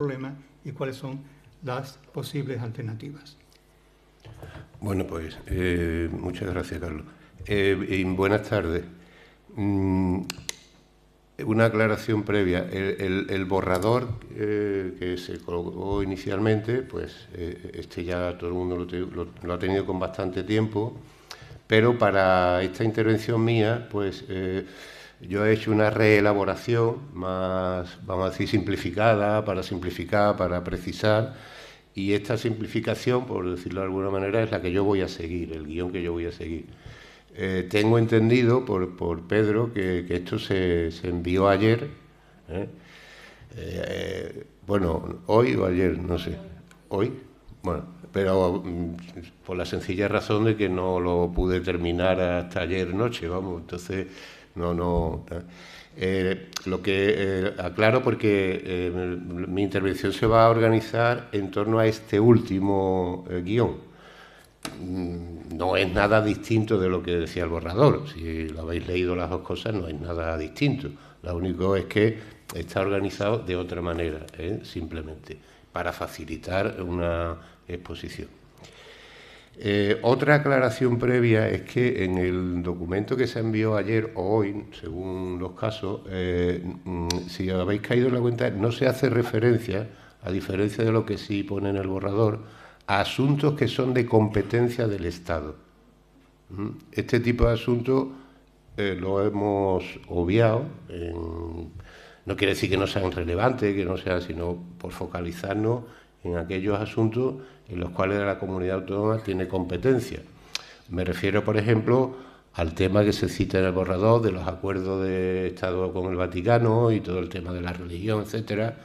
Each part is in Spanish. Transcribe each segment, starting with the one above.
problema y cuáles son las posibles alternativas. Bueno, pues muchas gracias, Carlos. Y buenas tardes. Una aclaración previa. El borrador que se colocó inicialmente, pues ya todo el mundo lo ha tenido con bastante tiempo, pero para esta intervención mía, pues yo he hecho una reelaboración más, vamos a decir, simplificada, para precisar, y esta simplificación, por decirlo de alguna manera, es la que yo voy a seguir, el guión que yo voy a seguir. Tengo entendido por Pedro que esto se envió ayer, bueno, hoy o ayer, no sé, hoy, bueno, pero por la sencilla razón de que no lo pude terminar hasta ayer noche, vamos, entonces no. Lo que aclaro porque mi intervención se va a organizar en torno a este último guión. No es nada distinto de lo que decía el borrador. Si lo habéis leído las dos cosas, no es nada distinto. Lo único es que está organizado de otra manera, simplemente, para facilitar una exposición. Otra aclaración previa es que en el documento que se envió ayer o hoy, según los casos, si habéis caído en la cuenta, no se hace referencia, a diferencia de lo que sí pone en el borrador, a asuntos que son de competencia del Estado. Este tipo de asuntos lo hemos obviado. No quiere decir que no sean relevantes, que no sean, sino por focalizarnos en aquellos asuntos en los cuales la comunidad autónoma tiene competencia. Me refiero, por ejemplo, al tema que se cita en el borrador de los acuerdos de Estado con el Vaticano y todo el tema de la religión, etcétera.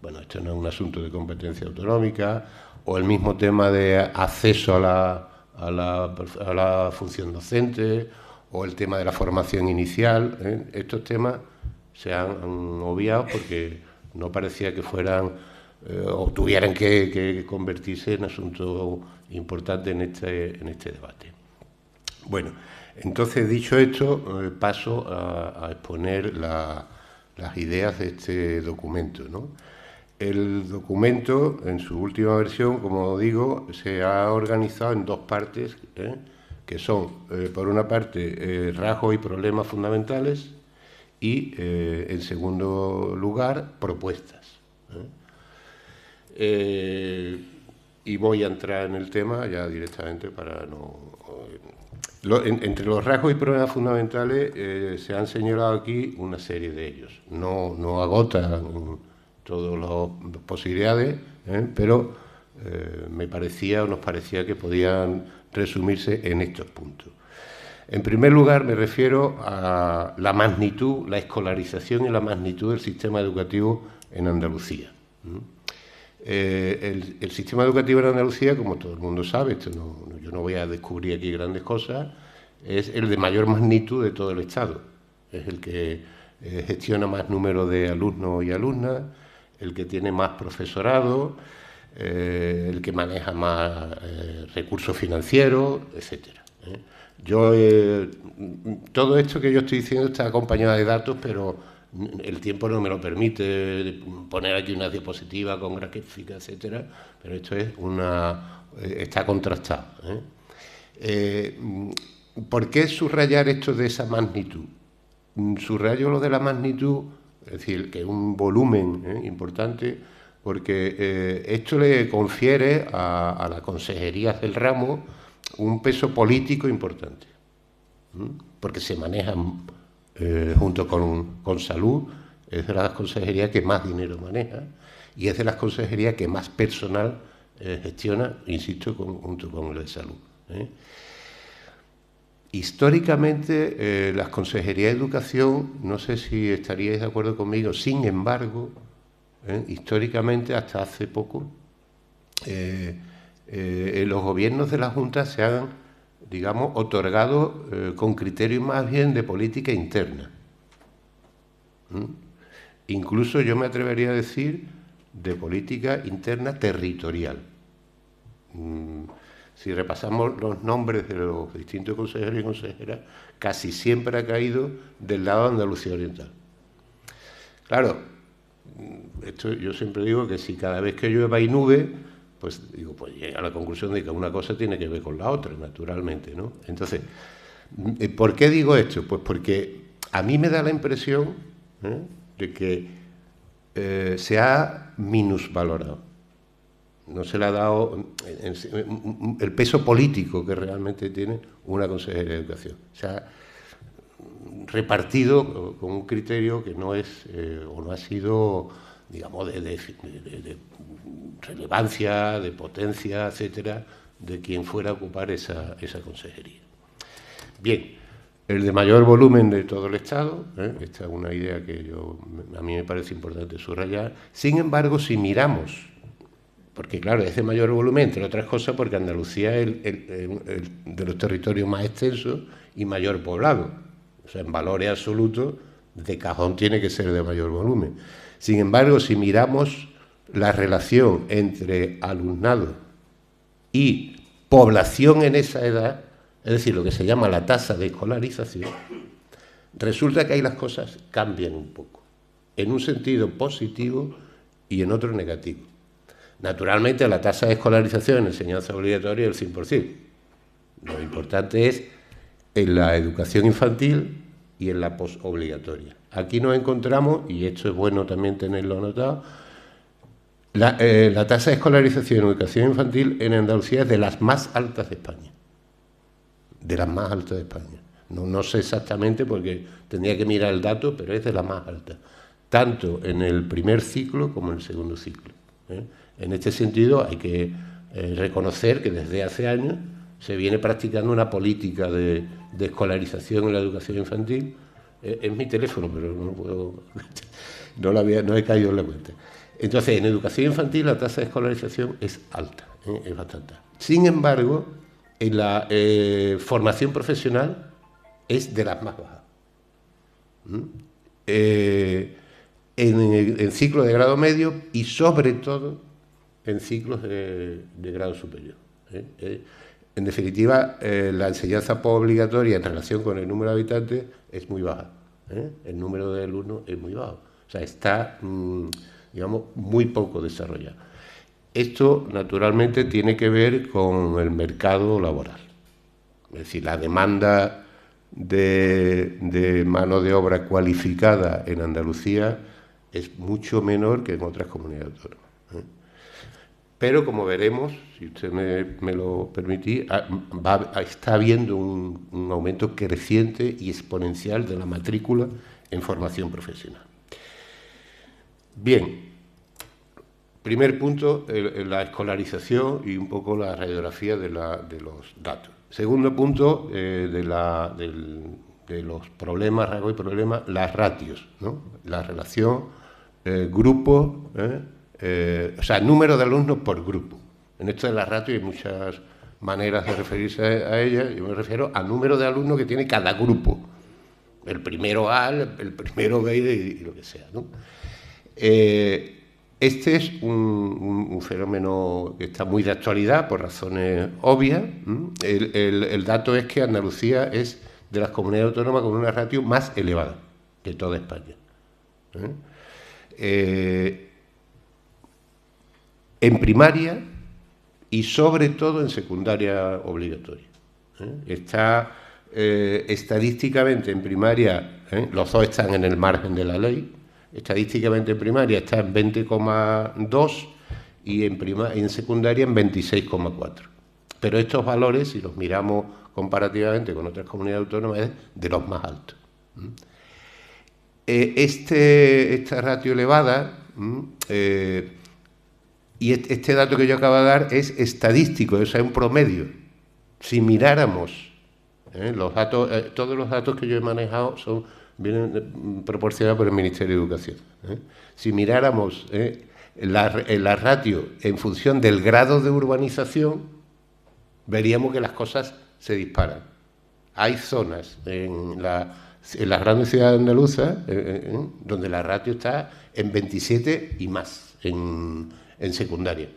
Bueno, esto no es un asunto de competencia autonómica, o el mismo tema de acceso a la función docente, o el tema de la formación inicial. Estos temas se han obviado porque no parecía que fueran o tuvieran que convertirse en asuntos importantes en este debate. Bueno, entonces, dicho esto, paso a exponer las ideas de este documento, ¿no? El documento, en su última versión, como digo, se ha organizado en dos partes, que son, por una parte, rasgos y problemas fundamentales y, en segundo lugar, propuestas. Y voy a entrar en el tema ya directamente para no... entre los rasgos y problemas fundamentales se han señalado aquí una serie de ellos. No agotan todas las posibilidades, pero me parecía o nos parecía que podían resumirse en estos puntos. En primer lugar, me refiero a la magnitud, la escolarización y la magnitud del sistema educativo en Andalucía. El sistema educativo en Andalucía, como todo el mundo sabe, yo no voy a descubrir aquí grandes cosas, es el de mayor magnitud de todo el Estado. Es el que gestiona más número de alumnos y alumnas, el que tiene más profesorado, el que maneja más recursos financieros, etcétera. Todo esto que yo estoy diciendo está acompañado de datos, pero el tiempo no me lo permite poner aquí una diapositiva con gráfica, etcétera, pero esto es está contrastado. ¿Por qué subrayar esto de esa magnitud? Subrayo lo de la magnitud, es decir, que es un volumen importante, porque esto le confiere a las consejerías del ramo un peso político importante, porque se manejan junto con salud, es de las consejerías que más dinero maneja y es de las consejerías que más personal gestiona, insisto, junto con el de salud. Históricamente, las consejerías de educación, no sé si estaríais de acuerdo conmigo, sin embargo, históricamente, hasta hace poco, los gobiernos de la Junta se han, digamos, otorgado con criterios más bien de política interna. Incluso yo me atrevería a decir de política interna territorial. Si repasamos los nombres de los distintos consejeros y consejeras, casi siempre ha caído del lado de Andalucía Oriental. Claro, esto yo siempre digo que si cada vez que llueva hay nube, pues digo, pues llega a la conclusión de que una cosa tiene que ver con la otra, naturalmente, ¿no? Entonces, ¿por qué digo esto? Pues porque a mí me da la impresión de que se ha minusvalorado. No se le ha dado el peso político que realmente tiene una consejería de Educación. Se ha repartido con un criterio que no es o no ha sido, digamos, de relevancia, de potencia, etcétera, de quien fuera a ocupar esa consejería. Bien, el de mayor volumen de todo el Estado, esta es una idea que a mí me parece importante subrayar. Sin embargo, si miramos, porque claro, es de mayor volumen, entre otras cosas, porque Andalucía es el de los territorios más extensos y mayor poblado. O sea, en valores absolutos, de cajón tiene que ser de mayor volumen. Sin embargo, si miramos la relación entre alumnado y población en esa edad, es decir, lo que se llama la tasa de escolarización, resulta que ahí las cosas cambian un poco, en un sentido positivo y en otro negativo. Naturalmente, la tasa de escolarización en enseñanza obligatoria es el 100%. Lo importante es en la educación infantil y en la posobligatoria. Aquí nos encontramos, y esto es bueno también tenerlo anotado, la tasa de escolarización en educación infantil en Andalucía es de las más altas de España. De las más altas de España. No sé exactamente porque tendría que mirar el dato, pero es de las más altas. Tanto en el primer ciclo como en el segundo ciclo. En este sentido hay que reconocer que desde hace años se viene practicando una política de escolarización en la educación infantil. Es mi teléfono, pero no puedo, no he caído en la cuenta. Entonces, en educación infantil la tasa de escolarización es alta, es bastante alta. Sin embargo, en la formación profesional es de las más bajas. En ciclos de grado medio y sobre todo en ciclos de grado superior. En definitiva, la enseñanza obligatoria en relación con el número de habitantes es muy baja. El número de alumnos es muy bajo. O sea, está, digamos, muy poco desarrollado. Esto, naturalmente, tiene que ver con el mercado laboral. Es decir, la demanda de mano de obra cualificada en Andalucía es mucho menor que en otras comunidades autónomas. Pero, como veremos, si usted me lo permite, está habiendo un aumento creciente y exponencial de la matrícula en formación profesional. Bien, primer punto, la escolarización y un poco la radiografía de los datos. Segundo punto, de los problemas, rasgos y problemas, las ratios, ¿no? La relación grupo, o sea, número de alumnos por grupo. En esto de las ratios hay muchas maneras de referirse a ellas. Yo me refiero al número de alumnos que tiene cada grupo. El primero A, el primero B y lo que sea, ¿no? Este es un fenómeno que está muy de actualidad por razones obvias. El dato es que Andalucía es de las comunidades autónomas con una ratio más elevada que toda España. En primaria y sobre todo en secundaria obligatoria. Está estadísticamente en primaria, los dos están en el margen de la ley. Estadísticamente en primaria está en 20,2 y en secundaria en 26,4. Pero estos valores, si los miramos comparativamente con otras comunidades autónomas, es de los más altos. Esta ratio elevada, y este dato que yo acabo de dar es estadístico, o sea, es un promedio. Si miráramos los datos, todos los datos que yo he manejado vienen proporcionados por el Ministerio de Educación. Si miráramos la ratio en función del grado de urbanización, veríamos que las cosas se disparan. Hay zonas en las grandes ciudades andaluzas donde la ratio está en 27 y más en secundaria,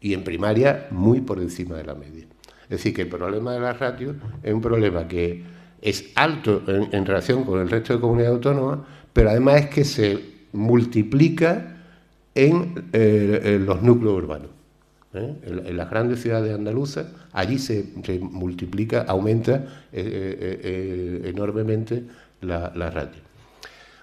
y en primaria muy por encima de la media. Es decir, que el problema de la ratio es un problema que es alto en relación con el resto de comunidades autónomas, pero además es que se multiplica en los núcleos urbanos. En las grandes ciudades andaluzas, allí se multiplica, aumenta enormemente la ratio.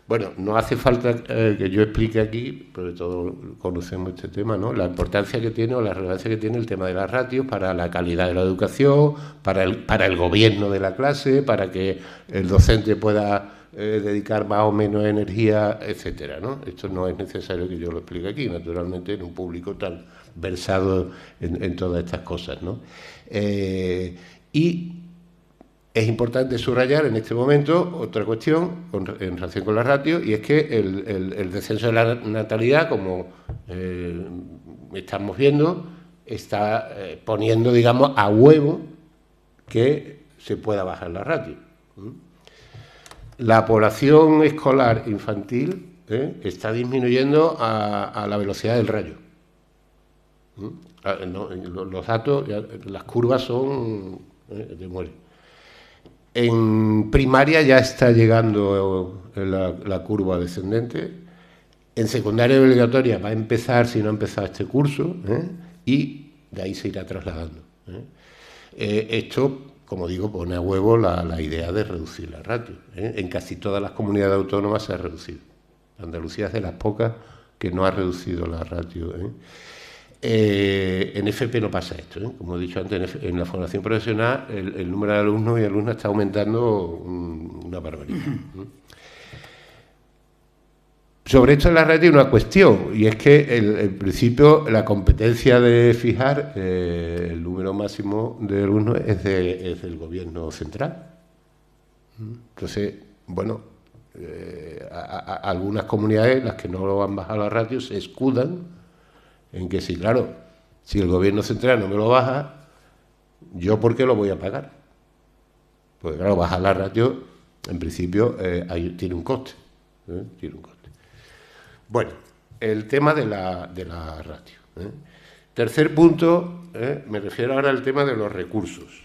Bueno, no hace falta que yo explique aquí, porque todos conocemos este tema, ¿no? La importancia que tiene o la relevancia que tiene el tema de las ratios para la calidad de la educación, para el gobierno de la clase, para que el docente pueda dedicar más o menos energía, etcétera, ¿no? Esto no es necesario que yo lo explique aquí, naturalmente, en un público tan versado en todas estas cosas, ¿no? Y es importante subrayar en este momento otra cuestión en relación con la ratio, y es que el descenso de la natalidad, como estamos viendo, está poniendo, digamos, a huevo que se pueda bajar la ratio. La población escolar infantil está disminuyendo a la velocidad del rayo. Los datos, las curvas son de muerte. En primaria ya está llegando la curva descendente. En secundaria obligatoria va a empezar, si no ha empezado este curso, y de ahí se irá trasladando. Esto, como digo, pone a huevo la idea de reducir la ratio. En casi todas las comunidades autónomas se ha reducido. Andalucía es de las pocas que no ha reducido la ratio. En FP no pasa esto, como he dicho antes, en la formación profesional el número de alumnos y alumnas está aumentando una barbaridad. Sobre esto en la ratio hay una cuestión, y es que en principio la competencia de fijar el número máximo de alumnos es del gobierno central. Entonces, bueno, algunas comunidades, las que no lo han bajado la ratio, se escudan en que sí, claro, si el gobierno central no me lo baja, ¿yo por qué lo voy a pagar? Porque claro, bajar la ratio, en principio, tiene un coste. Tiene un coste. Bueno, el tema de la ratio. Tercer punto, me refiero ahora al tema de los recursos,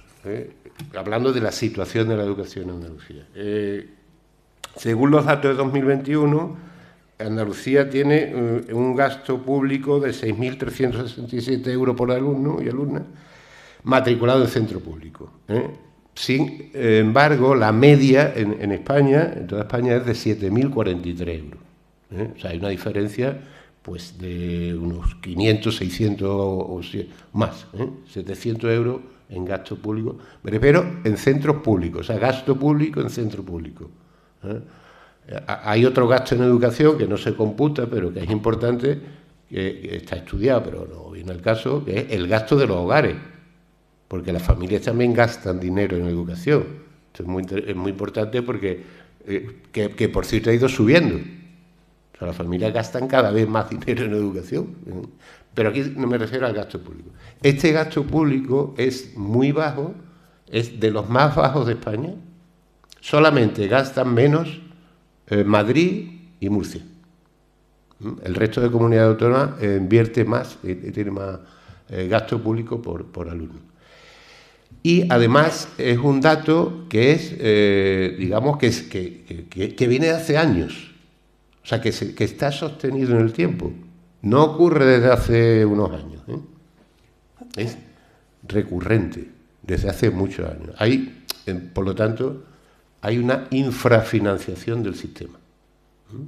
hablando de la situación de la educación en Andalucía. Según los datos de 2021, Andalucía tiene un gasto público de 6.367 euros por alumno y alumna matriculado en centro público. Sin embargo, la media en España, en toda España, es de 7.043 euros. O sea, hay una diferencia pues de unos 500, 600 o más, 700 euros en gasto público. Me refiero en centros públicos, o sea, gasto público en centro público. Hay otro gasto en educación que no se computa, pero que es importante, que está estudiado, pero no viene al caso, que es el gasto de los hogares, porque las familias también gastan dinero en educación. Esto es muy importante porque, que por cierto ha ido subiendo. O sea, las familias gastan cada vez más dinero en educación, pero aquí no me refiero al gasto público. Este gasto público es muy bajo, es de los más bajos de España, solamente gastan menos Madrid y Murcia. El resto de comunidades autónomas invierte más, tiene más gasto público por alumno. Y además es un dato que es, digamos, que viene de hace años. O sea, que está sostenido en el tiempo. No ocurre desde hace unos años. Es recurrente, desde hace muchos años. Por lo tanto, hay una infrafinanciación del sistema.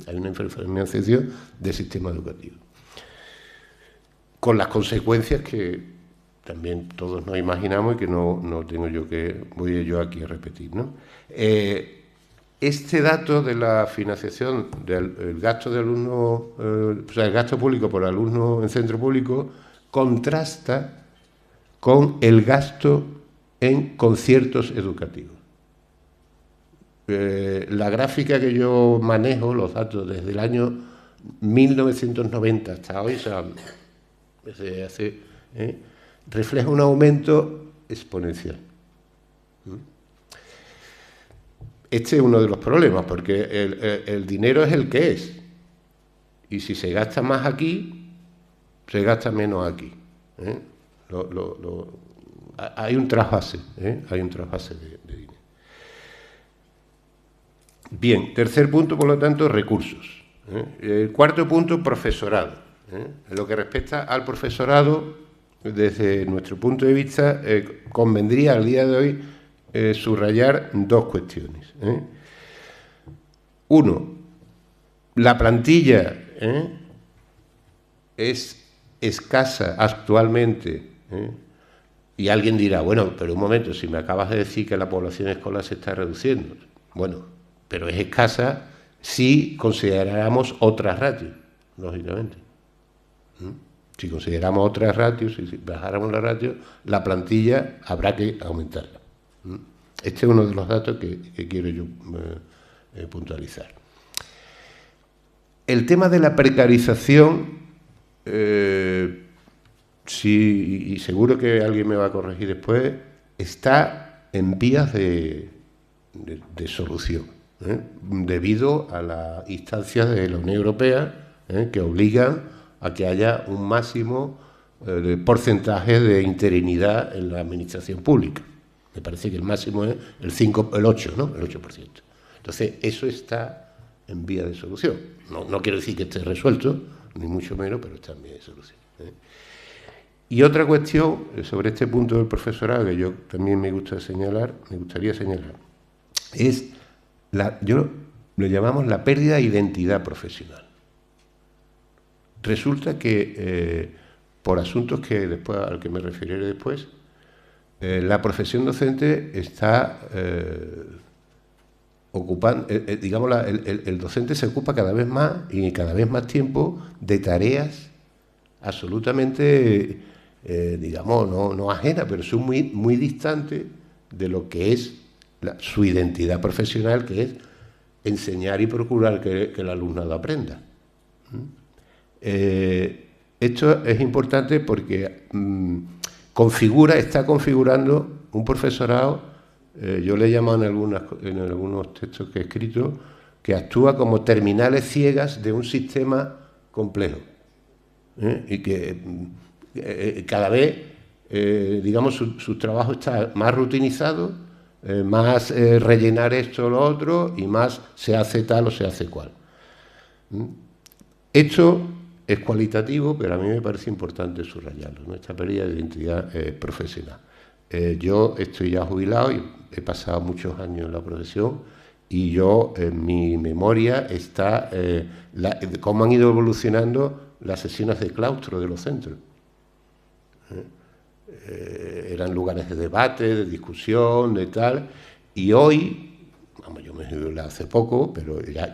Hay una infrafinanciación del sistema educativo. Con las consecuencias que también todos nos imaginamos y que no voy yo aquí a repetir, ¿no? Este dato de la financiación del gasto de alumnos, o sea, el gasto público por alumno en centro público, contrasta con el gasto en conciertos educativos. La gráfica que yo manejo, los datos desde el año 1990 hasta hoy, o sea, refleja un aumento exponencial. Este es uno de los problemas, porque el dinero es el que es. Y si se gasta más aquí, se gasta menos aquí. Hay un trasvase, hay un trasvase de dinero. Bien, tercer punto, por lo tanto, recursos. El cuarto punto, profesorado. En lo que respecta al profesorado, desde nuestro punto de vista, convendría al día de hoy subrayar dos cuestiones. Uno, la plantilla es escasa actualmente, y alguien dirá, bueno, pero un momento, si me acabas de decir que la población escolar se está reduciendo. Bueno, pero es escasa si consideráramos otras ratios, lógicamente. Si consideramos otras ratios, si bajáramos la ratio, la plantilla habrá que aumentarla. Este es uno de los datos que quiero yo puntualizar. El tema de la precarización, sí, y seguro que alguien me va a corregir después, está en vías de solución, debido a las instancias de la Unión Europea que obligan a que haya un máximo de porcentaje de interinidad en la administración pública. Me parece que el máximo es el 8, ¿no? El 8%. Entonces, eso está en vía de solución. No quiero decir que esté resuelto, ni mucho menos, pero está en vía de solución. Y otra cuestión sobre este punto del profesorado que yo también me gustaría señalar, es yo lo llamamos la pérdida de identidad profesional. Resulta que por asuntos que después al que me referiré después, la profesión docente está ocupando, digamos, el docente se ocupa cada vez más y cada vez más tiempo de tareas absolutamente, digamos, no ajenas, pero son muy distantes de lo que es su identidad profesional, que es enseñar y procurar que el alumnado aprenda. Esto es importante porque está configurando un profesorado, yo le he llamado en algunos textos que he escrito, que actúa como terminales ciegas de un sistema complejo. Y que cada vez, digamos, su trabajo está más rutinizado, más rellenar esto o lo otro, y más se hace tal o se hace cual. Esto es cualitativo, pero a mí me parece importante subrayarlo, ¿no? Esta pérdida de identidad profesional. Yo estoy ya jubilado y he pasado muchos años en la profesión, y yo, en mi memoria, está cómo han ido evolucionando las sesiones de claustro de los centros. Eran lugares de debate, de discusión, de tal, y hoy, vamos, yo me jubilé hace poco, pero ya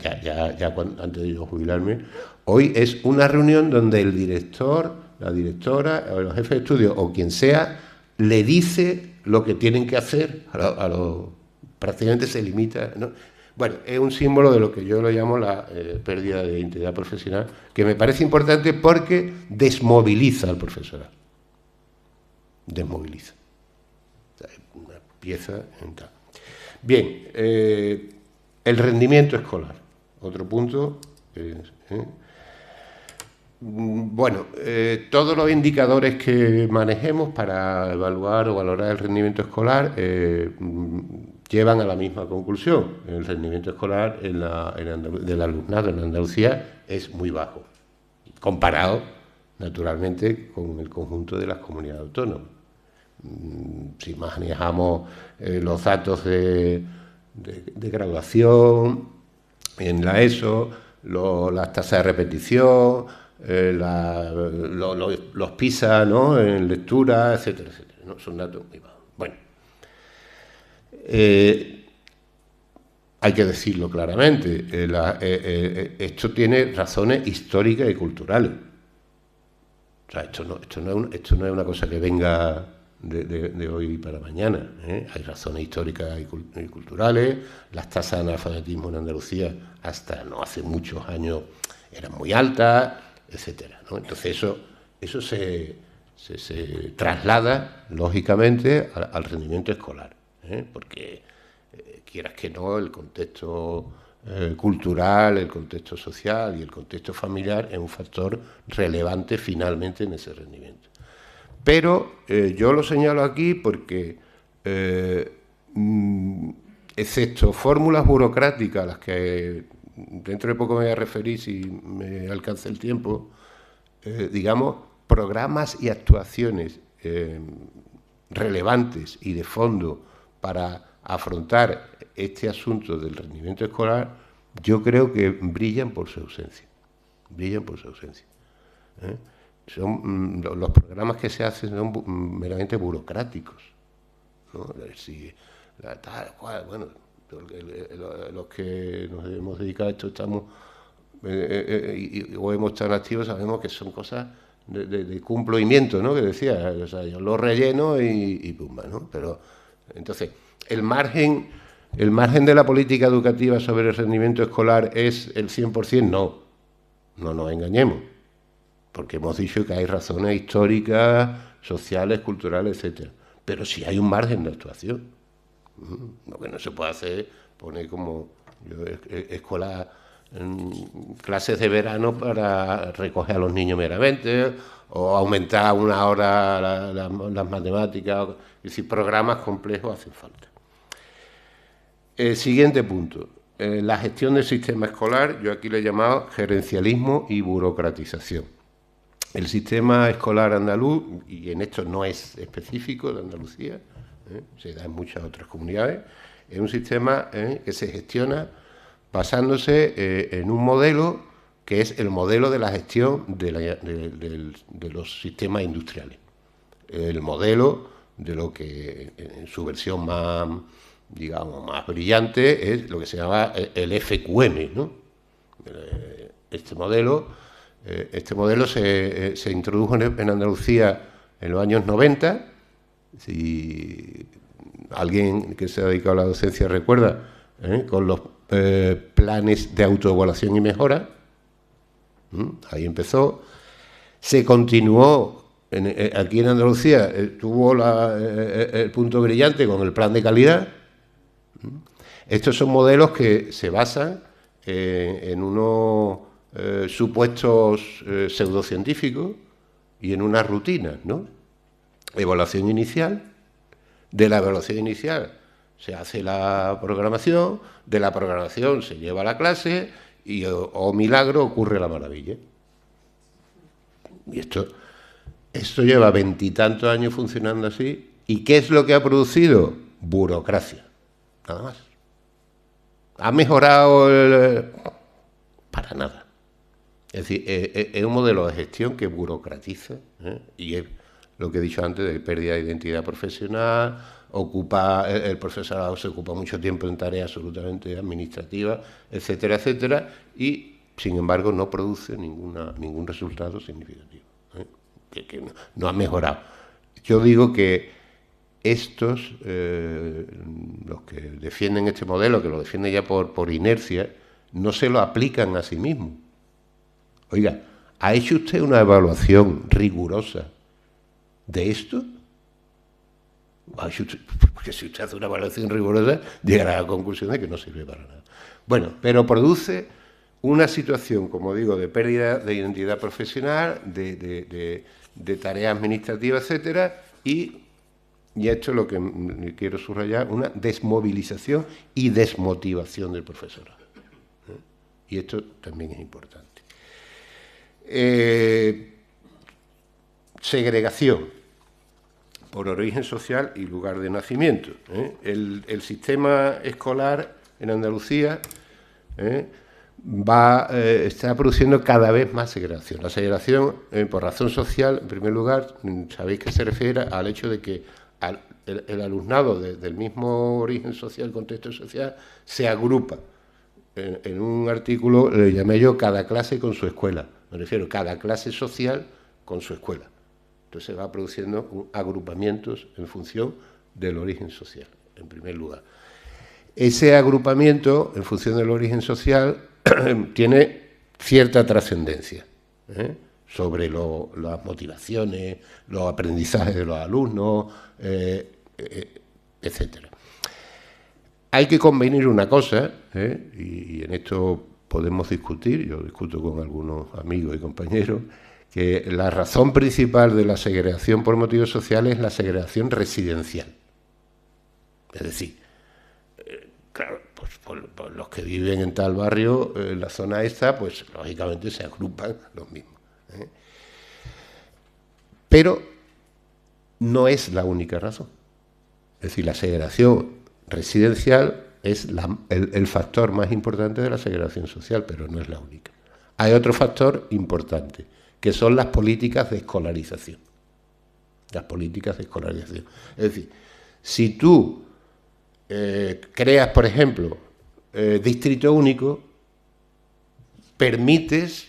antes de yo jubilarme, hoy es una reunión donde el director, la directora, o los jefes de estudio, o quien sea, le dice lo que tienen que hacer, prácticamente se limita, ¿no? Bueno, es un símbolo de lo que yo lo llamo la pérdida de identidad profesional, que me parece importante porque desmoviliza al profesorado. Desmoviliza. O sea, una pieza en tal. Bien, el rendimiento escolar. Otro punto. Bueno, todos los indicadores que manejemos para evaluar o valorar el rendimiento escolar llevan a la misma conclusión. El rendimiento escolar del alumnado en Andalucía es muy bajo, comparado, naturalmente, con el conjunto de las comunidades autónomas. Si manejamos los datos de graduación en la ESO, las tasas de repetición, los PISA, ¿no?, en lectura, etcétera, etcétera, ¿no? Son datos muy bajos. Bueno, hay que decirlo claramente, esto tiene razones históricas y culturales. O sea, esto no es una cosa que venga de hoy para mañana, ¿eh? Hay razones históricas y culturales. Las tasas de analfabetismo en Andalucía hasta no hace muchos años eran muy altas, etcétera, ¿no? Entonces eso se traslada lógicamente al rendimiento escolar, porque quieras que no, el contexto cultural, el contexto social y el contexto familiar es un factor relevante finalmente en ese rendimiento. Pero yo lo señalo aquí porque, excepto fórmulas burocráticas, las que dentro de poco me voy a referir, si me alcanza el tiempo, digamos, programas y actuaciones relevantes y de fondo para afrontar este asunto del rendimiento escolar, yo creo que brillan por su ausencia. Brillan por su ausencia. Los programas que se hacen son meramente burocráticos, ¿no? Si, bueno, los que nos hemos dedicado a esto estamos o hemos estado activos, sabemos que son cosas de cumplimiento, ¿no? Que decía, o sea, yo lo relleno y pumba, ¿no? Pero entonces el margen de la política educativa sobre el rendimiento escolar es el 100%, no nos engañemos, porque hemos dicho que hay razones históricas, sociales, culturales, etcétera, pero sí hay un margen de actuación. Lo que no se puede hacer, poner como escolar, clases de verano para recoger a los niños meramente, o aumentar una hora las matemáticas, es decir, programas complejos hacen falta. Siguiente punto, la gestión del sistema escolar, yo aquí le he llamado gerencialismo y burocratización. El sistema escolar andaluz, y en esto no es específico de Andalucía, se da en muchas otras comunidades, es un sistema que se gestiona basándose en un modelo que es el modelo de la gestión de los sistemas industriales. El modelo de lo que en su versión más, digamos, más brillante es lo que se llama el FQM, ¿no? Este modelo se introdujo en Andalucía en los años 90. Si alguien que se ha dedicado a la docencia recuerda, con los planes de autoevaluación y mejora, ahí empezó, se continuó, aquí en Andalucía tuvo el punto brillante con el plan de calidad. Estos son modelos que se basan en unos supuestos pseudocientíficos y en unas rutinas, ¿no? Evaluación inicial, de la evaluación inicial se hace la programación, de la programación se lleva a la clase y, oh milagro, ocurre la maravilla. Y esto lleva 20 y tantos años funcionando así. ¿Y qué es lo que ha producido? Burocracia, nada más. ¿Ha mejorado para nada? Es decir, es un modelo de gestión que burocratiza, y es lo que he dicho antes de pérdida de identidad profesional, el profesorado se ocupa mucho tiempo en tareas absolutamente administrativas, etcétera, etcétera, y sin embargo no produce ningún resultado significativo, que no ha mejorado. Yo digo que estos, los que defienden este modelo, que lo defienden ya por inercia, no se lo aplican a sí mismos. Oiga, ¿ha hecho usted una evaluación rigurosa de esto? Porque si usted hace una evaluación rigurosa, llegará a la conclusión de que no sirve para nada. Bueno, pero produce una situación, como digo, de pérdida de identidad profesional, de tareas administrativas, etcétera, y esto es lo que quiero subrayar, una desmovilización y desmotivación del profesorado. Y esto también es importante. Segregación por origen social y lugar de nacimiento. El sistema escolar en Andalucía está produciendo cada vez más segregación. La segregación, por razón social, en primer lugar, sabéis que se refiere al hecho de que el alumnado del mismo origen social, contexto social, se agrupa. En un artículo le llamé yo cada clase con su escuela. Me refiero a cada clase social con su escuela. Entonces se va produciendo agrupamientos en función del origen social, en primer lugar. Ese agrupamiento, en función del origen social, tiene cierta trascendencia sobre las motivaciones, los aprendizajes de los alumnos, etcétera. Hay que convenir una cosa, y en esto podemos discutir, yo discuto con algunos amigos y compañeros, que la razón principal de la segregación por motivos sociales es la segregación residencial. Es decir, claro, por los que viven en tal barrio, en la zona esta, pues lógicamente se agrupan los mismos. Pero no es la única razón. Es decir, la segregación residencial es el factor más importante de la segregación social, pero no es la única. Hay otro factor importante, que son las políticas de escolarización. Las políticas de escolarización. Es decir, si tú creas, por ejemplo, distrito único, permites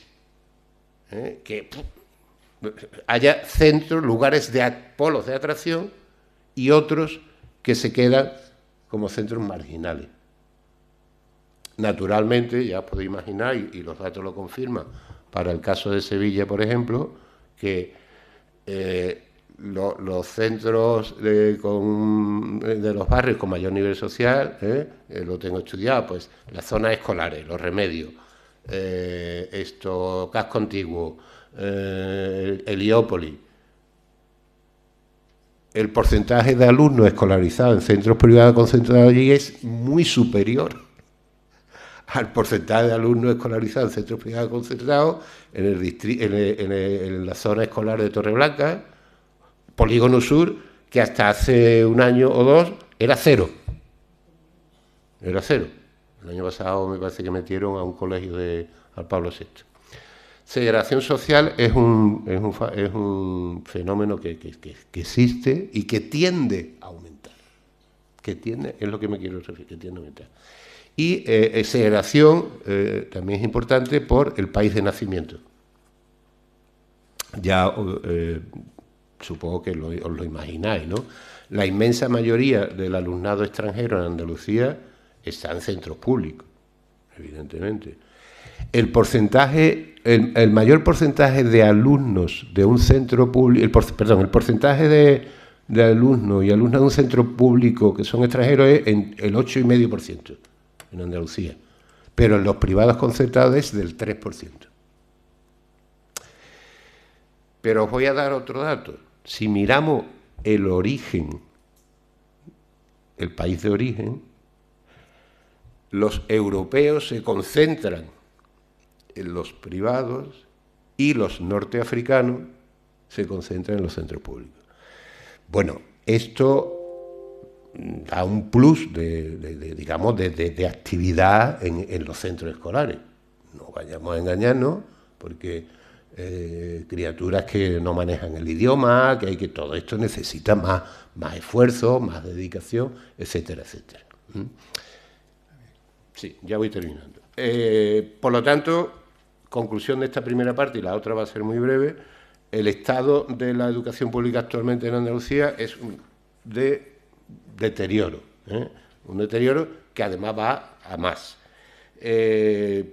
que haya centros, lugares polos de atracción y otros que se quedan como centros marginales. Naturalmente, ya os podéis imaginar, y los datos lo confirman, para el caso de Sevilla, por ejemplo, que los centros de los barrios con mayor nivel social, lo tengo estudiado, pues las zonas escolares, los remedios, casco antiguo, Heliópolis. El porcentaje de alumnos escolarizados en centros privados concentrados allí es muy superior al porcentaje de alumnos escolarizados en centros privados concentrados en la zona escolar de Torreblanca, Polígono Sur, que hasta hace un año o dos era cero. Era cero. El año pasado me parece que metieron a un colegio al Pablo VI. Segregación social es un fenómeno que existe y que tiende a aumentar. Es lo que me quiero referir, que tiende a aumentar. Y segregación también es importante por el país de nacimiento. Ya supongo que os lo imagináis, ¿no? La inmensa mayoría del alumnado extranjero en Andalucía está en centros públicos, evidentemente. El mayor porcentaje de alumnos de un centro público, el porcentaje de alumnos y alumnas de un centro público que son extranjeros es el 8,5% en Andalucía, pero en los privados concertados es del 3%. Pero os voy a dar otro dato. Si miramos el origen, el país de origen, los europeos se concentran en los privados y los norteafricanos se concentran en los centros públicos. Bueno, esto da un plus de actividad en los centros escolares. No vayamos a engañarnos, porque criaturas que no manejan el idioma, que todo esto necesita más esfuerzo, más dedicación, etcétera, etcétera. Sí, ya voy terminando. Por lo tanto, conclusión de esta primera parte, y la otra va a ser muy breve, el estado de la educación pública actualmente en Andalucía es de deterioro, un deterioro que además va a más. Se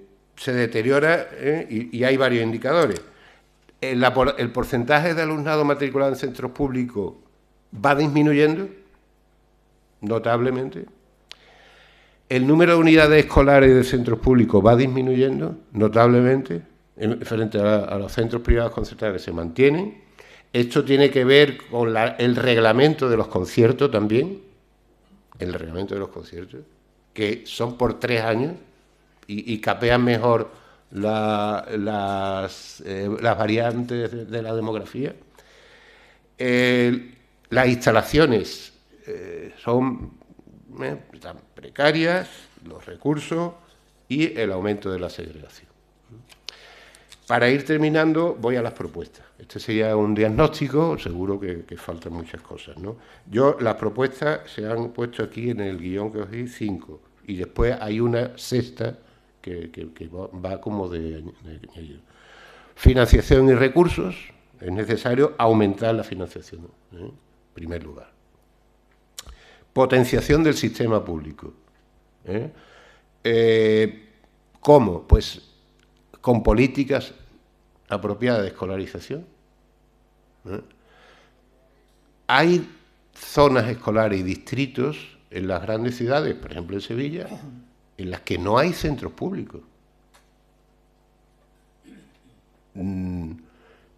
deteriora y hay varios indicadores. El porcentaje de alumnado matriculado en centros públicos va disminuyendo notablemente. El número de unidades escolares de centros públicos va disminuyendo notablemente frente a los centros privados concertados que se mantienen. Esto tiene que ver con el reglamento de los conciertos también, el reglamento de los conciertos, que son por 3 años y capean mejor las variantes de la demografía. Las instalaciones son tan precarias, los recursos y el aumento de la segregación. Para ir terminando, voy a las propuestas. Este sería un diagnóstico, seguro que faltan muchas cosas, ¿no? Las propuestas se han puesto aquí en el guión que os di, 5, y después hay una sexta que va como de financiación y recursos. Es necesario aumentar la financiación, en primer lugar. Potenciación del sistema público. ¿Cómo? Pues con políticas apropiadas de escolarización. Hay zonas escolares y distritos en las grandes ciudades, por ejemplo en Sevilla, en las que no hay centros públicos.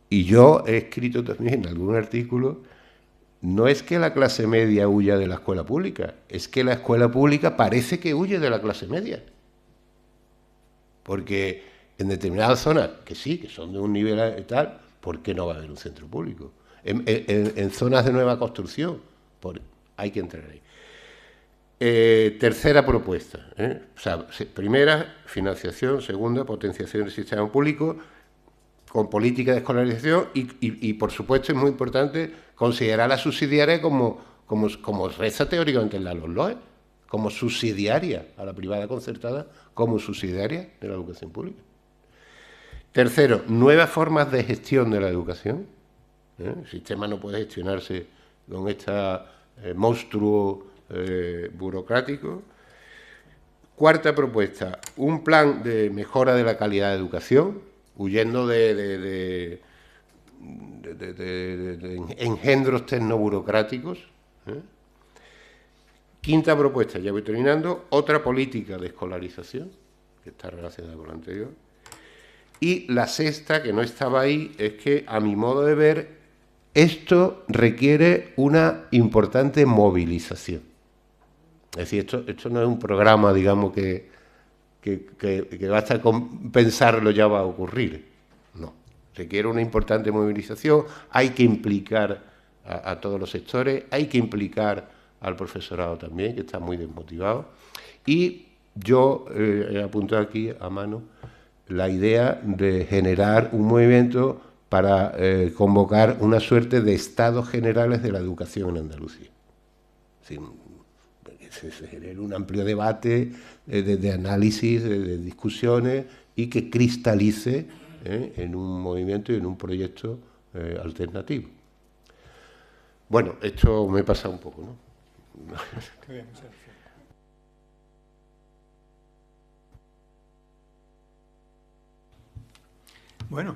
Y yo he escrito también en algún artículo no es que la clase media huya de la escuela pública, es que la escuela pública parece que huye de la clase media. Porque en determinadas zonas, que sí, que son de un nivel tal, ¿por qué no va a haber un centro público? En zonas de nueva construcción, hay que entrar ahí. Tercera propuesta, o sea, primera, financiación; segunda, potenciación del sistema público con política de escolarización y por supuesto, es muy importante considerar la subsidiaria como reza teóricamente en la LOE, como subsidiaria a la privada concertada, como subsidiaria de la educación pública. Tercero, nuevas formas de gestión de la educación. El sistema no puede gestionarse con este monstruo burocrático. Cuarta propuesta, un plan de mejora de la calidad de educación, huyendo de engendros tecnoburocráticos. Quinta propuesta, ya voy terminando, otra política de escolarización, que está relacionada con la anterior. Y la sexta, que no estaba ahí, es que, a mi modo de ver, esto requiere una importante movilización. Es decir, esto no es un programa, digamos, que basta con pensarlo ya va a ocurrir. No, requiere una importante movilización, hay que implicar a todos los sectores, hay que implicar al profesorado también, que está muy desmotivado. Y yo he apuntado aquí a mano la idea de generar un movimiento para convocar una suerte de estados generales de la educación en Andalucía. Sí, se genere un amplio debate de análisis, de discusiones, y que cristalice en un movimiento y en un proyecto alternativo. Bueno, esto me he pasado un poco, ¿no? Qué bien, muchas gracias. Bueno.